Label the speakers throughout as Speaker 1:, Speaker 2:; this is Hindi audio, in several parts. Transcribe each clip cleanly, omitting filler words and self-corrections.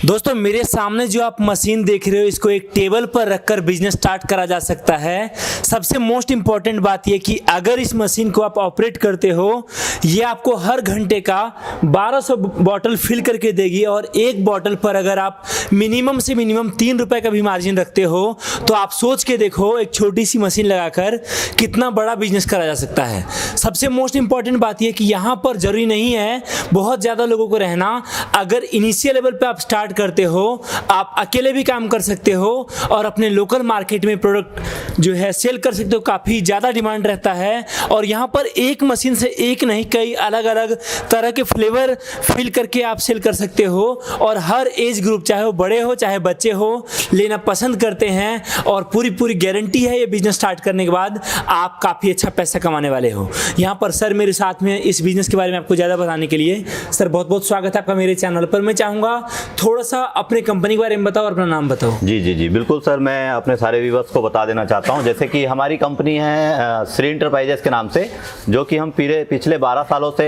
Speaker 1: दोस्तों मेरे सामने जो आप मशीन देख रहे हो, इसको एक टेबल पर रखकर बिजनेस स्टार्ट करा जा सकता है। सबसे मोस्ट इंपॉर्टेंट बात यह कि अगर इस मशीन को आप ऑपरेट करते हो, ये आपको हर घंटे का 1200 बॉटल फिल करके देगी और एक बॉटल पर अगर आप मिनिमम से मिनिमम 3 रुपए का भी मार्जिन रखते हो तो आप सोच के देखो एक छोटी सी मशीन लगाकर कितना बड़ा बिजनेस करा जा सकता है। सबसे मोस्ट इंपॉर्टेंट बात यह कि यहाँ पर जरूरी नहीं है बहुत ज़्यादा लोगों को रहना। अगर इनिशियल लेवल पे आप स्टार्ट करते हो, आप अकेले भी काम कर सकते हो और अपने लोकल मार्केट में प्रोडक्ट जो है सेल कर सकते हो। काफ़ी ज़्यादा डिमांड रहता है और यहाँ पर एक मशीन से एक नहीं, कई अलग अलग तरह के फ्लेवर फिल करके आप सेल कर सकते हो और हर एज ग्रुप, चाहे वो बड़े हो चाहे बच्चे हो, लेना पसंद करते हैं और पूरी गारंटी है ये बिजनेस स्टार्ट करने के बाद आप काफ़ी अच्छा पैसा कमाने वाले हो। यहाँ पर सर मेरे साथ में इस बिजनेस के बारे में आपको ज़्यादा बताने के लिए सर बहुत बहुत स्वागत है आपका मेरे चैनल पर। मैं चाहूँगा थोड़ा सा अपने कंपनी के बारे में बताओ और अपना नाम बताओ।
Speaker 2: जी बिल्कुल सर, मैं अपने सारे व्यूअर्स को बता देना चाहता हूं। जैसे कि हमारी कंपनी है श्री इंटरप्राइजेस के नाम से, जो कि हम पिछले 12 सालों से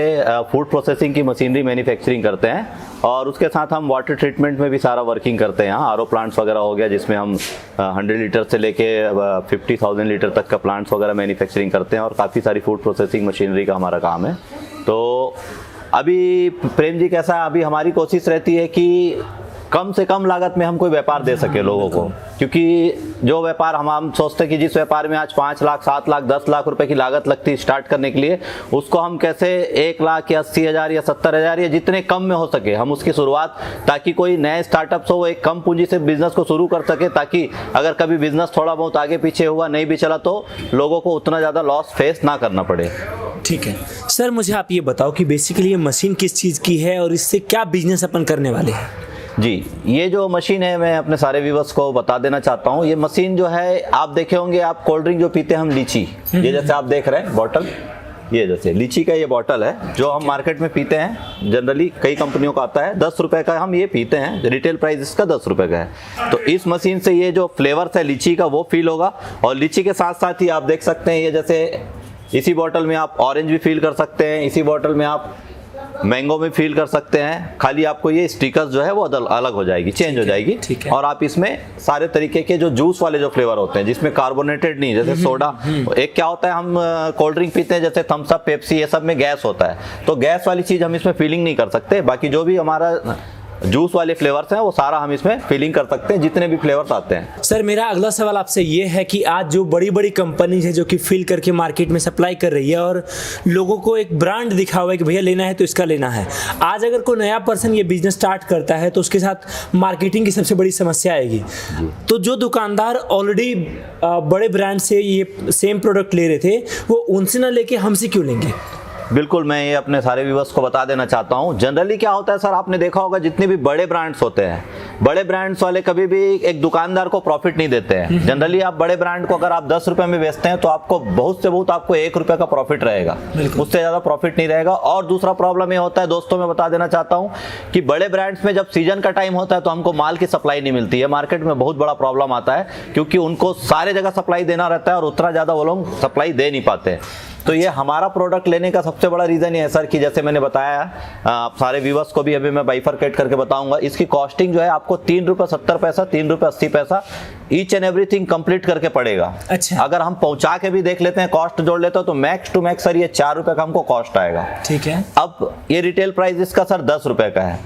Speaker 2: फूड प्रोसेसिंग की मशीनरी मैन्युफैक्चरिंग करते हैं और उसके साथ हम वाटर ट्रीटमेंट में भी सारा वर्किंग करते हैं। यहाँ आरओ प्लांट्स वगैरह हो गया, जिसमें हम 100 लीटर से लेके 50,000 लीटर तक का प्लांट्स वगैरह मैन्युफैक्चरिंग करते हैं और काफ़ी सारी फूड प्रोसेसिंग मशीनरी का हमारा काम है। तो अभी प्रेम जी कैसा, अभी हमारी कोशिश रहती है कि कम से कम लागत में हम कोई व्यापार दे सके लोगों को, क्योंकि जो व्यापार हम सोचते हैं कि जिस व्यापार में आज 5 लाख 7 लाख 10 लाख रुपए की लागत लगती है स्टार्ट करने के लिए, उसको हम कैसे 1 लाख या 80,000 या 70,000 या जितने कम में हो सके हम उसकी शुरुआत, ताकि कोई नए स्टार्टअप्स हो वो एक कम पूंजी से बिजनेस को शुरू कर सके, ताकि अगर कभी बिजनेस थोड़ा बहुत आगे पीछे हुआ, नहीं भी चला, तो लोगों को उतना ज़्यादा लॉस फेस ना करना पड़े।
Speaker 1: ठीक है सर, मुझे आप ये बताओ कि बेसिकली ये मशीन किस चीज़ की है और इससे क्या बिजनेस अपन करने वाले हैं।
Speaker 2: जी, ये जो मशीन है मैं अपने सारे व्यूअर्स को बता देना चाहता हूँ। ये मशीन जो है, आप देखे होंगे, आप कोल्ड ड्रिंक जो पीते हैं हम लीची, ये जैसे आप देख रहे हैं बॉटल, ये जैसे लीची का ये बॉटल है जो हम मार्केट में पीते हैं। जनरली कई कंपनियों का आता है 10 रुपए का, हम ये पीते हैं, रिटेल प्राइस इसका 10 रुपए का है। तो इस मशीन से ये जो फ्लेवर्स है लीची का वो फील होगा और लीची के साथ साथ ही आप देख सकते हैं, ये जैसे इसी बॉटल में आप ऑरेंज भी फील कर सकते हैं, इसी बॉटल में आप मैंगो में फील कर सकते हैं। खाली आपको ये स्टिकर्स जो है वो अलग हो जाएगी, चेंज हो जाएगी। और आप इसमें सारे तरीके के जो जूस वाले जो फ्लेवर होते हैं, जिसमें कार्बोनेटेड नहीं, जैसे सोडा, एक क्या होता है हम कोल्ड ड्रिंक पीते हैं जैसे थम्स अप, पेप्सी, ये सब में गैस होता है, तो गैस वाली चीज हम इसमें फीलिंग नहीं कर सकते। बाकी जो भी हमारा जूस वाले फ्लेवर्स हैं वो सारा हम इसमें फीलिंग कर सकते हैं, जितने भी फ्लेवर्स आते हैं।
Speaker 1: सर मेरा अगला सवाल आपसे ये है कि आज जो बड़ी बड़ी कंपनीज है जो कि फिल करके मार्केट में सप्लाई कर रही है और लोगों को एक ब्रांड दिखा हुआ है कि भैया लेना है तो इसका लेना है, आज अगर कोई नया पर्सन ये बिजनेस स्टार्ट करता है तो उसके साथ मार्केटिंग की सबसे बड़ी समस्या आएगी। तो जो दुकानदार ऑलरेडी बड़े ब्रांड से ये सेम प्रोडक्ट ले रहे थे, वो उनसे ना लेके हमसे क्यों लेंगे?
Speaker 2: बिल्कुल, मैं ये अपने सारे व्यूअर्स को बता देना चाहता हूँ। जनरली क्या होता है सर, आपने देखा होगा जितने भी बड़े ब्रांड्स होते हैं, बड़े ब्रांड्स वाले कभी भी एक दुकानदार को प्रॉफिट नहीं देते हैं। जनरली आप बड़े ब्रांड को अगर आप 10 रुपए में बेचते हैं तो आपको बहुत से बहुत आपको 1 रुपए का प्रॉफिट रहेगा, उससे ज़्यादा प्रॉफिट नहीं रहेगा। और दूसरा प्रॉब्लम ये होता है दोस्तों, मैं बता देना चाहता हूँ कि बड़े ब्रांड्स में जब सीजन का टाइम होता है तो हमको माल की सप्लाई नहीं मिलती है। मार्केट में बहुत बड़ा प्रॉब्लम आता है, क्योंकि उनको सारे जगह सप्लाई देना रहता है और उतना ज़्यादा वो लोग सप्लाई दे नहीं पाते। तो ये हमारा प्रोडक्ट लेने का सबसे बड़ा रीज़न ये है सर कि जैसे मैंने बताया, आप सारे व्यूअर्स को भी अभी मैं बाइफरकेट करके बताऊंगा। इसकी कॉस्टिंग जो है आपको 3 रुपये 70 पैसा, 3 रुपये 80 पैसा ईच एंड एवरीथिंग कंप्लीट करके पड़ेगा।
Speaker 1: अच्छा।
Speaker 2: अगर हम पहुंचा के भी देख लेते हैं, कॉस्ट जोड़ लेते हो, तो मैक्स टू मैक्स सर ये 4 रुपये का हमको कॉस्ट आएगा।
Speaker 1: ठीक है।
Speaker 2: अब ये रिटेल प्राइस इसका सर 10 रुपये का है।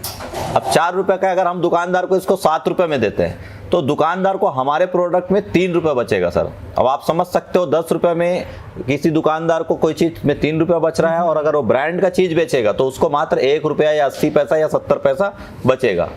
Speaker 2: अब 4 रुपये का अगर हम दुकानदार को इसको 7 रुपये में देते हैं तो दुकानदार को हमारे प्रोडक्ट में 3 रुपये बचेगा सर। अब आप समझ सकते हो 10 रुपये में किसी दुकानदार को कोई चीज में 3 रुपये बच रहा है, और अगर वो ब्रांड का चीज बेचेगा तो उसको मात्र 1 रुपया या 80 पैसा या 70 पैसा बचेगा।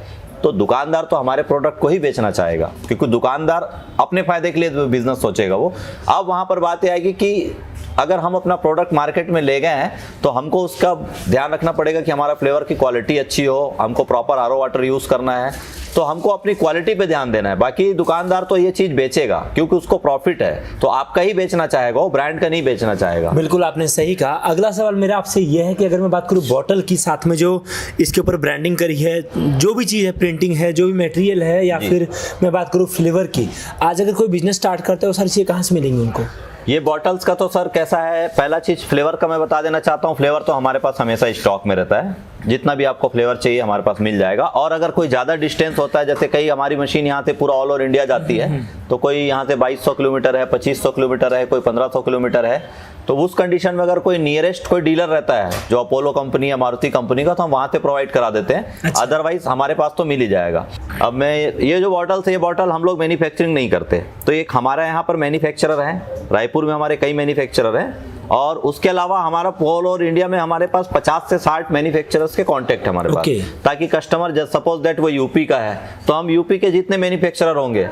Speaker 2: तो दुकानदार तो हमारे प्रोडक्ट को ही बेचना चाहेगा, क्योंकि दुकानदार अपने फायदे के लिए बिजनेस सोचेगा वो। अब वहां पर बात आएगी कि अगर हम अपना प्रोडक्ट मार्केट में ले गए हैं तो हमको उसका ध्यान रखना पड़ेगा कि हमारा फ्लेवर की क्वालिटी अच्छी हो, हमको प्रॉपर आरओ वाटर यूज करना है, तो हमको अपनी क्वालिटी पे ध्यान देना है। बाकी दुकानदार तो ये चीज बेचेगा क्योंकि उसको प्रॉफिट है, तो आपका ही बेचना चाहेगा, वो ब्रांड का नहीं बेचना चाहेगा।
Speaker 1: बिल्कुल आपने सही कहा। अगला सवाल मेरा आपसे ये है कि अगर मैं बात करूँ बॉटल की, साथ में जो इसके ऊपर ब्रांडिंग करी है, जो भी चीज़ है, प्रिंटिंग है, जो भी मटेरियल है, या फिर मैं बात करूँ फ्लेवर की, आज अगर कोई बिजनेस स्टार्ट करता है वो सारी चीज़ें कहाँ से मिलेंगी उनको?
Speaker 2: ये बॉटल्स का तो सर कैसा है, पहला चीज फ्लेवर का मैं बता देना चाहता हूँ। फ्लेवर तो हमारे पास हमेशा स्टॉक में रहता है, जितना भी आपको फ्लेवर चाहिए हमारे पास मिल जाएगा। और अगर कोई ज़्यादा डिस्टेंस होता है, जैसे कई हमारी मशीन यहाँ से पूरा ऑल ओवर इंडिया जाती है, तो कोई यहाँ से 2200 किलोमीटर है, 2500 किलोमीटर है, कोई 1500 किलोमीटर है, तो उस कंडीशन में अगर कोई नियरेस्ट कोई डीलर रहता है जो अपोलो कंपनी या मारुति कंपनी का, तो हम वहाँ से प्रोवाइड करा देते हैं।
Speaker 1: अच्छा।
Speaker 2: अदरवाइज हमारे पास तो मिल ही जाएगा। अब मैं ये जो बॉटल्स है, ये बॉटल हम लोग मैन्युफैक्चरिंग नहीं करते, तो एक हमारा यहाँ पर मैन्युफैक्चरर है, रायपुर में हमारे कई मैन्युफैक्चरर हैं, और उसके अलावा हमारा ऑल ओवर इंडिया में हमारे पास 50 से 60 मैन्युफैक्चरर्स के कांटेक्ट है हमारे पास, ताकि कस्टमर सपोज दैट वो यूपी का है, तो हम यूपी के जितने मैन्युफैक्चरर होंगे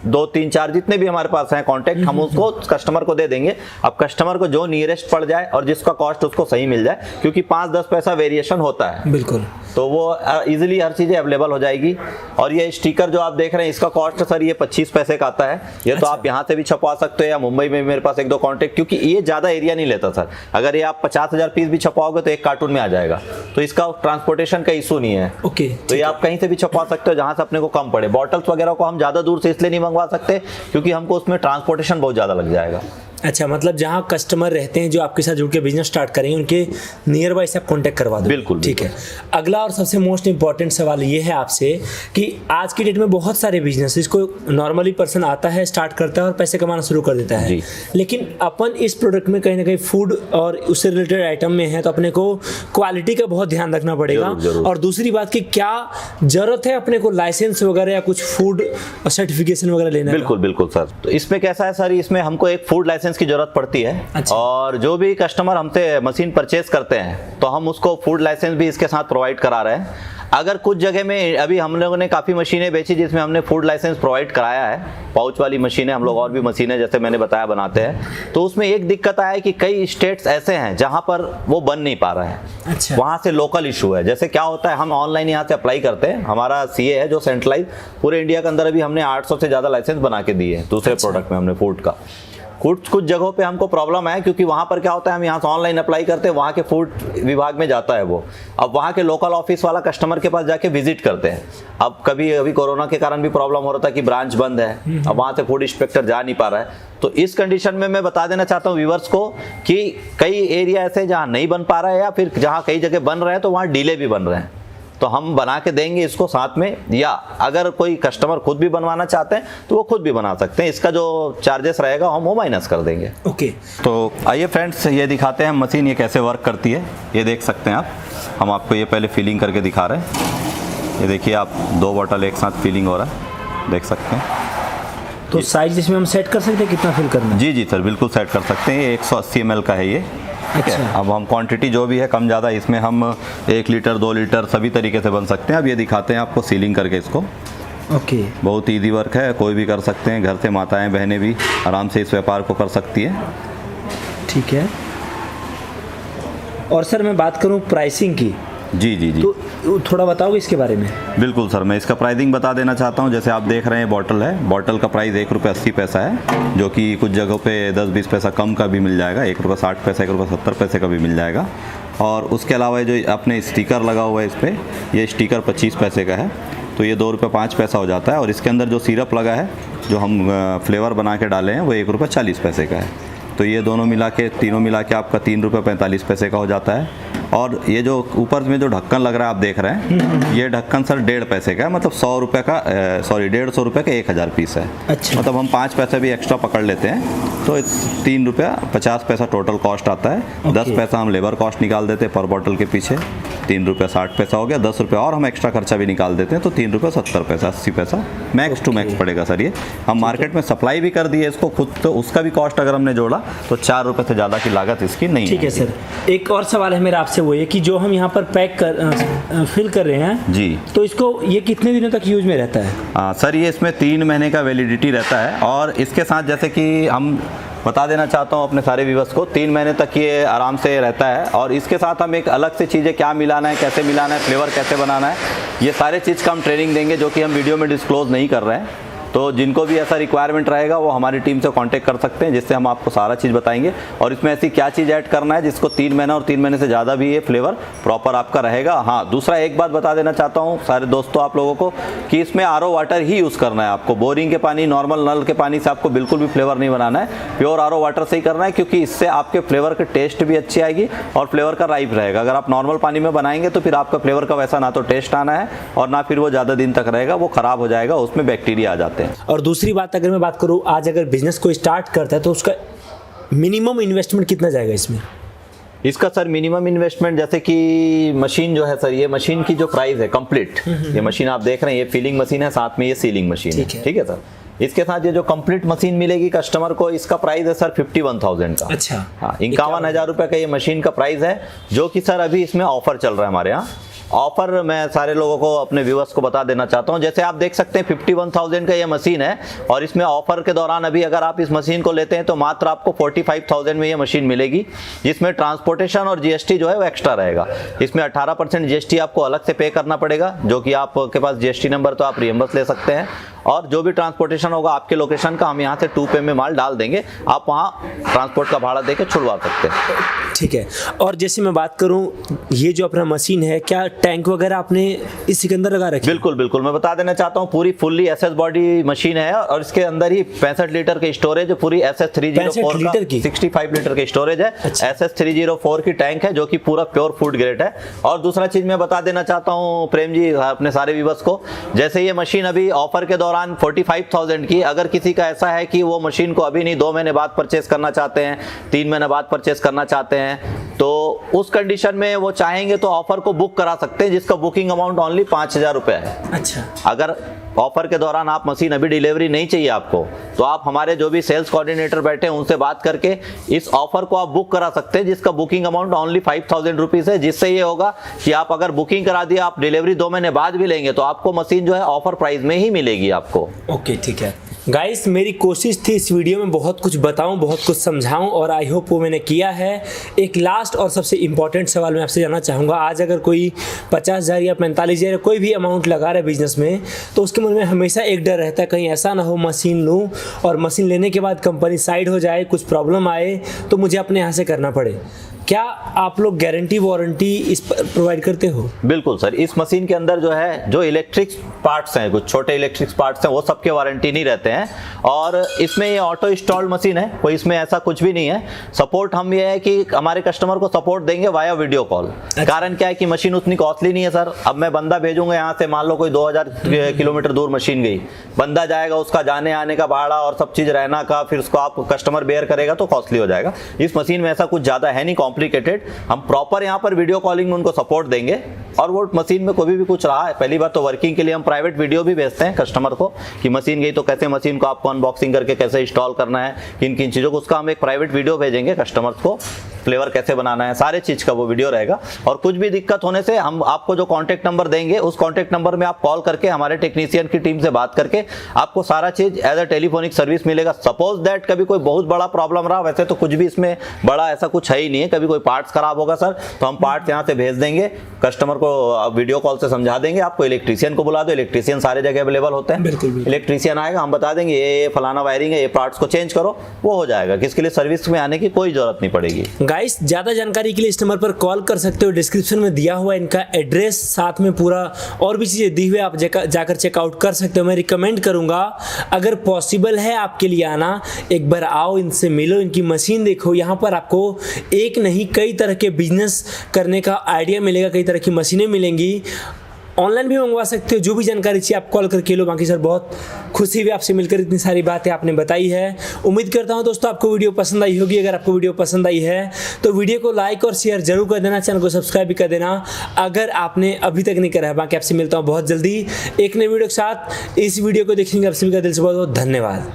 Speaker 2: 2 3 4 जितने भी हमारे पास हैं कांटेक्ट, हम उसको कस्टमर को दे देंगे। अब कस्टमर को जो नियरेस्ट पड़ जाए और जिसका कॉस्ट उसको सही मिल जाए, क्योंकि 5-10 पैसा वेरिएशन होता है,
Speaker 1: बिल्कुल,
Speaker 2: तो वो इजीली हर चीज़ें अवेलेबल हो जाएगी। और ये स्टिकर जो आप देख रहे हैं, इसका कॉस्ट सर ये 25 पैसे का आता है। ये तो आप यहाँ से भी छपवा सकते हो, या मुंबई में मेरे पास 1-2 कॉन्टेक्ट, क्योंकि ये ज़्यादा एरिया नहीं लेता सर। अगर ये आप 50,000 पीस भी छपवाओगे तो एक कार्टून में आ जाएगा, तो इसका ट्रांसपोर्टेशन का इशू नहीं है।
Speaker 1: ओके,
Speaker 2: तो ये आप कहीं से भी छपवा सकते हो जहाँ से अपने को कम पड़े। बॉटल्स वगैरह को हम ज़्यादा दूर से इसलिए नहीं मंगवा सकते क्योंकि हमको उसमें ट्रांसपोर्टेशन बहुत ज़्यादा लग जाएगा।
Speaker 1: अच्छा, मतलब जहाँ कस्टमर रहते हैं जो आपके साथ जुड़ के बिजनेस स्टार्ट करेंगे, उनके नियर बाय से आप कॉन्टैक्ट करवा दो।
Speaker 2: बिल्कुल,
Speaker 1: ठीक है। अगला और सबसे मोस्ट इंपॉर्टेंट सवाल ये है आपसे कि आज की डेट में बहुत सारे बिजनेस इसको नॉर्मली पर्सन आता है, स्टार्ट करता है और पैसे कमाना शुरू कर देता है, लेकिन अपन इस प्रोडक्ट में कहीं ना कहीं फूड और उससे रिलेटेड आइटम में है, तो अपने को क्वालिटी का बहुत ध्यान रखना पड़ेगा।
Speaker 2: जरूर।
Speaker 1: और दूसरी बात कि क्या जरूरत है अपने को लाइसेंस वगैरह या कुछ फूड सर्टिफिकेशन वगैरह लेने?
Speaker 2: बिल्कुल बिल्कुल सर। तो इसमें कैसा है सर, इसमें हमको एक फूड लाइसेंस की जरूरत पड़ती है।
Speaker 1: अच्छा।
Speaker 2: और जो भी कस्टमर हमसे मशीन परचेज करते हैं, तो हम उसको फूड लाइसेंस भी इसके साथ प्रोवाइड करा रहे हैं। अगर कुछ जगह में अभी हम लोगों ने काफ़ी मशीनें बेची जिसमें हमने फूड लाइसेंस प्रोवाइड कराया है, पाउच वाली मशीनें, हम लोग और भी मशीनें जैसे मैंने बताया बनाते हैं, तो उसमें एक दिक्कत आया कि कई स्टेट्स ऐसे हैं जहां पर वो बन नहीं पा रहा है।
Speaker 1: अच्छा।
Speaker 2: वहां से लोकल इशू है। जैसे क्या होता है, हम ऑनलाइन यहाँ से अप्लाई करते हैं, हमारा सीए है जो सेंट्रलाइज पूरे इंडिया के अंदर, अभी हमने 800 से ज़्यादा लाइसेंस बना के दिए हैं दूसरे प्रोडक्ट में हमने फूड का। कुछ जगहों पे हमको प्रॉब्लम है, क्योंकि वहाँ पर क्या होता है, हम यहाँ से ऑनलाइन अप्लाई करते हैं, वहाँ के फूड विभाग में जाता है वो, अब वहाँ के लोकल ऑफिस वाला कस्टमर के पास जाके विजिट करते हैं। अब अभी कोरोना के कारण भी प्रॉब्लम हो रहा था कि ब्रांच बंद है, अब वहाँ से फूड इंस्पेक्टर जा नहीं पा रहा है। तो इस कंडीशन में मैं बता देना चाहता हूँ व्यूअर्स को कि कई एरिया ऐसे जहाँ नहीं बन पा रहा है, या फिर जहाँ कई जगह बन रहे हैं तो वहाँ डिले भी बन रहे हैं, तो हम बना के देंगे इसको साथ में, या अगर कोई कस्टमर खुद भी बनवाना चाहते हैं तो वो खुद भी बना सकते हैं। इसका जो चार्जेस रहेगा हम वो माइनस कर देंगे।
Speaker 1: ओके।
Speaker 2: तो आइए फ्रेंड्स, ये दिखाते हैं मशीन ये कैसे वर्क करती है। ये देख सकते हैं आप, हम आपको ये पहले फिलिंग करके दिखा रहे हैं। ये देखिए आप, 2 बॉटल एक साथ फिलिंग हो रहा है, देख सकते हैं।
Speaker 1: तो साइज इसमें हम सेट कर सकते हैं कितना फिल करना है?
Speaker 2: जी जी सर, बिल्कुल सेट कर सकते हैं। ये 180 ml का है ये।
Speaker 1: अच्छा।
Speaker 2: अब हम क्वांटिटी जो भी है कम ज़्यादा, इसमें हम 1 लीटर 2 लीटर सभी तरीके से बन सकते हैं। अब ये दिखाते हैं आपको सीलिंग करके इसको।
Speaker 1: ओके।
Speaker 2: बहुत ईजी वर्क है, कोई भी कर सकते हैं, घर से माताएं बहनें भी आराम से इस व्यापार को कर सकती हैं।
Speaker 1: ठीक है। और सर मैं बात करूं प्राइसिंग की,
Speaker 2: जी जी जी,
Speaker 1: तो थोड़ा बताओगे इसके बारे में?
Speaker 2: बिल्कुल सर, मैं इसका प्राइसिंग बता देना चाहता हूं। जैसे आप देख रहे हैं बॉटल है, बॉटल का प्राइस 1 रुपये 80 पैसा है, जो कि कुछ जगहों पे 10-20 पैसा कम का भी मिल जाएगा। 1 रुपये 60 पैसा, 1 रुपये 70 पैसे का भी मिल जाएगा। और उसके अलावा जो अपने स्टिकर लगा हुआ है इस पर, ये स्टिकर 25 पैसे का है, तो ये 2 रुपये 5 पैसा हो जाता है। और इसके अंदर जो सिरप लगा है, जो हम फ्लेवर बना के डाले हैं, वो 1 रुपये 40 पैसे का है। तो ये दोनों मिला के, तीनों मिला के आपका 3 रुपये 45 पैसे का हो जाता है। और ये जो ऊपर में जो ढक्कन लग रहा है आप देख रहे हैं, ये ढक्कन सर 1.5 पैसे का है, मतलब 100 रुपये का, सॉरी 150 रुपये का 1000 पीस है।
Speaker 1: अच्छा।
Speaker 2: मतलब हम 5 पैसे भी एक्स्ट्रा पकड़ लेते हैं, तो 3 रुपये 50 पैसा टोटल कॉस्ट आता है। 10 पैसा हम लेबर कॉस्ट निकाल देते हैं पर बॉटल के पीछे, 3 रुपये 60 पैसा हो गया। 10 रुपये और हम एक्स्ट्रा खर्चा भी निकाल देते हैं, तो 3 रुपये 70 पैसा, 80 पैसा मैक्स टू मैक्स पड़ेगा सर। ये हम मार्केट में सप्लाई भी कर दिए इसको खुद, तो उसका भी कॉस्ट अगर हमने जोड़ा तो 4 रुपये से ज़्यादा की लागत इसकी नहीं है।
Speaker 1: ठीक है सर। एक और सवाल है मेरा आपसे, वो ये कि जो हम यहाँ पर पैक कर फिल कर रहे हैं
Speaker 2: जी,
Speaker 1: तो इसको ये कितने दिनों तक यूज में रहता है?
Speaker 2: सर ये इसमें 3 महीने का वैलिडिटी रहता है। और इसके साथ जैसे कि हम बता देना चाहता हूँ अपने सारे व्यूअर्स को, 3 महीने तक ये आराम से रहता है। और इसके साथ हम एक अलग से चीज़ें क्या मिलाना है, कैसे मिलाना है, फ्लेवर कैसे बनाना है, ये सारे चीज़ का हम ट्रेनिंग देंगे, जो कि हम वीडियो में डिस्क्लोज नहीं कर रहे हैं। तो जिनको भी ऐसा रिक्वायरमेंट रहेगा वो हमारी टीम से कांटेक्ट कर सकते हैं, जिससे हम आपको सारा चीज़ बताएंगे। और इसमें ऐसी क्या चीज़ ऐड करना है जिसको 3 महीना और 3 महीने से ज़्यादा भी ये फ्लेवर प्रॉपर आपका रहेगा। हाँ, दूसरा एक बात बता देना चाहता हूँ सारे दोस्तों आप लोगों को कि इसमें RO वाटर ही यूज़ करना है आपको। बोरिंग के पानी, नॉर्मल नल के पानी से आपको बिल्कुल भी फ्लेवर नहीं बनाना है, प्योर RO वाटर से ही करना है, क्योंकि इससे आपके फ्लेवर के टेस्ट भी अच्छी आएगी और फ्लेवर का राइप रहेगा। अगर आप नॉर्मल पानी में बनाएंगे तो फिर आपका फ्लेवर का वैसा ना तो टेस्ट आना है और ना फिर वो ज़्यादा दिन तक रहेगा, वो ख़राब हो जाएगा, उसमें बैक्टीरिया आ जाते हैं।
Speaker 1: और दूसरी बात अगर मैं बात करूँ, आज अगर बिजनेस कोई स्टार्ट करता है तो उसका मिनिमम इन्वेस्टमेंट कितना जाएगा इसमें?
Speaker 2: इसका सर मिनिमम इन्वेस्टमेंट, जैसे कि मशीन जो है सर, ये मशीन की जो प्राइस है कंप्लीट, ये मशीन आप देख रहे हैं, ये फीलिंग मशीन है, साथ में ये सीलिंग मशीन है, ठीक है सर। इसके साथ ये जो कंप्लीट मशीन मिलेगी कस्टमर को, इसका प्राइस है सर 51,000 का।
Speaker 1: अच्छा,
Speaker 2: हाँ, 51,000 रुपये का ये मशीन का प्राइस है, जो कि सर अभी इसमें ऑफर चल रहा है हमारे यहाँ। ऑफर मैं सारे लोगों को, अपने व्यूअर्स को बता देना चाहता हूं। जैसे आप देख सकते हैं 51,000 का ये मशीन है और इसमें ऑफर के दौरान अभी अगर आप इस मशीन को लेते हैं तो मात्र आपको 45,000 में ये मशीन मिलेगी, जिसमें ट्रांसपोर्टेशन और GST जो है वो एक्स्ट्रा रहेगा। इसमें 18% GST आपको अलग से पे करना पड़ेगा, जो कि आपके पास GST नंबर तो आप रिएम्बर्स ले सकते हैं, और जो भी ट्रांसपोर्टेशन होगा आपके लोकेशन का, हम यहाँ से 2 पे में माल डाल देंगे, आप वहाँ ट्रांसपोर्ट का भाड़ा देके छुड़वा सकते हैं।
Speaker 1: ठीक है। और जैसे मैं बात करूं, ये जो अपना मशीन है, क्या टैंक वगैरह आपने इसी के अंदर लगा रखी है?
Speaker 2: बिल्कुल बिल्कुल, मैं बता देना चाहता हूँ, पूरी फुल्ली SS बॉडी मशीन है और इसके अंदर ही 65 लीटर की स्टोरेज, पूरी SS 304
Speaker 1: लीटर की
Speaker 2: 65 लीटर की स्टोरेज है।
Speaker 1: अच्छा।
Speaker 2: SS 304 की टैंक है, जो कि पूरा प्योर फूड ग्रेड है। और दूसरा चीज मैं बता देना चाहता हूँ प्रेम जी, अपने सारे व्यूअर्स को, जैसे ये मशीन अभी ऑफर के दौरान 45,000 की, अगर किसी का ऐसा है कि वो मशीन को अभी नहीं 2 महीने बाद परचेस करना चाहते हैं, 3 महीने बाद परचेस करना चाहते हैं, तो उस कंडीशन में वो चाहेंगे तो ऑफर को बुक करा सकते हैं, जिसका बुकिंग अमाउंट ओनली 5,000 रुपये है।
Speaker 1: अच्छा।
Speaker 2: अगर ऑफर के दौरान आप मशीन अभी डिलीवरी नहीं चाहिए आपको, तो आप हमारे जो भी सेल्स कोऑर्डिनेटर बैठे हैं उनसे बात करके इस ऑफर को आप बुक करा सकते हैं, जिसका बुकिंग अमाउंट ओनली 5,000 रुपीज है। जिससे ये होगा कि आप अगर बुकिंग करा दिया, आप डिलीवरी 2 महीने बाद भी लेंगे तो आपको मशीन जो है ऑफर प्राइस में ही मिलेगी आपको।
Speaker 1: ओके, ठीक है। गाइस, मेरी कोशिश थी इस वीडियो में बहुत कुछ बताऊं, बहुत कुछ समझाऊं, और आई होप वो मैंने किया है। एक लास्ट और सबसे इम्पॉर्टेंट सवाल मैं आपसे जानना चाहूँगा। आज अगर कोई 50,000 या 45,000 कोई भी अमाउंट लगा रहा है बिजनेस में, तो उसके मन में हमेशा एक डर रहता है, कहीं ऐसा ना हो मशीन लूँ और मशीन लेने के बाद कंपनी साइड हो जाए, कुछ प्रॉब्लम आए तो मुझे अपने यहाँ से करना पड़े। क्या आप लोग गारंटी वारंटी इस पर प्रोवाइड करते हो?
Speaker 2: बिल्कुल सर, इस मशीन के अंदर जो है, जो इलेक्ट्रिक पार्ट्स हैं, कुछ छोटे इलेक्ट्रिक पार्ट्स हैं, वो सबके वारंटी नहीं रहते हैं। और इसमें ये ऑटो इंस्टॉल्ड मशीन है, कोई इसमें ऐसा कुछ भी नहीं है। सपोर्ट हम ये है कि हमारे कस्टमर को सपोर्ट देंगे वाया वीडियो कॉल। कारण क्या है कि मशीन उतनी कॉस्टली नहीं है सर। अब मैं बंदा भेजूंगा यहाँ से, मान लो कोई 2000 किलोमीटर दूर मशीन गई, बंदा जाएगा, उसका जाने आने का भाड़ा और सब चीज रहना का, फिर उसको आप कस्टमर बेयर करेगा तो कॉस्टली हो जाएगा। इस मशीन में ऐसा कुछ ज्यादा है नहीं कॉम्प्लिकेटेड। हम प्रॉपर यहाँ पर वीडियो कॉलिंग में उनको सपोर्ट देंगे, और वो मशीन में कोई भी कुछ रहा है, पहली बात तो वर्किंग के लिए हम प्राइवेट वीडियो भी भेजते हैं कस्टमर को कि मशीन गई तो कैसे मशीन को आपको अनबॉक्सिंग करके कैसे इंस्टॉल करना है, किन किन चीज़ों को, उसका हम एक प्राइवेट वीडियो भेजेंगे कस्टमर्स को, फ्लेवर कैसे बनाना है, सारे चीज़ का वो वीडियो रहेगा। और कुछ भी दिक्कत होने से हम आपको जो कॉन्टैक्ट नंबर देंगे, उस कॉन्टैक्ट नंबर में आप कॉल करके हमारे टेक्नीशियन की टीम से बात करके आपको सारा चीज़ एज अ टेलीफोनिक सर्विस मिलेगा। सपोज दैट कभी कोई बहुत बड़ा प्रॉब्लम रहा, वैसे तो कुछ भी इसमें बड़ा ऐसा कुछ है ही नहीं है, कभी कोई पार्ट्स खराब होगा सर तो हम पार्ट्स यहाँ से भेज देंगे, कस्टमर को वीडियो कॉल से समझा देंगे। आपको इलेक्ट्रीशियन को बुला दो, इलेक्ट्रीशियन सारे जगह अवेलेबल होते हैं।
Speaker 1: बिल्कुल।
Speaker 2: इलेक्ट्रीशियन आएगा, हम बता देंगे ये फलाना वायरिंग है, ये पार्ट्स को चेंज करो, वो हो जाएगा। किसके लिए सर्विस में आने की कोई जरूरत नहीं पड़ेगी।
Speaker 1: गाइस, ज्यादा जानकारी के लिए इस नंबर पर कॉल कर सकते हो, डिस्क्रिप्शन में दिया हुआ इनका एड्रेस, साथ में पूरा और भी चीजें दी हुई, आप जाकर चेकआउट कर सकते हो। मैं रिकमेंड करूंगा, अगर पॉसिबल है आपके लिए आना, एक बार आओ, इनसे मिलो, इनकी मशीन देखो। यहाँ पर आपको एक नहीं कई तरह के बिजनेस करने का आइडिया मिलेगा, कई तरह की मशीनें मिलेंगी, ऑनलाइन भी मंगवा सकते हो। जो भी जानकारी चाहिए आप कॉल करके लो। बाकी सर, बहुत खुशी हुई आपसे मिलकर, इतनी सारी बातें आपने बताई है। उम्मीद करता हूं दोस्तों आपको वीडियो पसंद आई होगी। अगर आपको वीडियो पसंद आई है तो वीडियो को लाइक और शेयर जरूर कर देना, चैनल को सब्सक्राइब भी कर देना अगर आपने अभी तक नहीं करा है। बाकी आपसे मिलता हूँ बहुत जल्दी एक नई वीडियो के साथ। इस वीडियो को देखने के लिए आप सभी का दिल से बहुत बहुत धन्यवाद।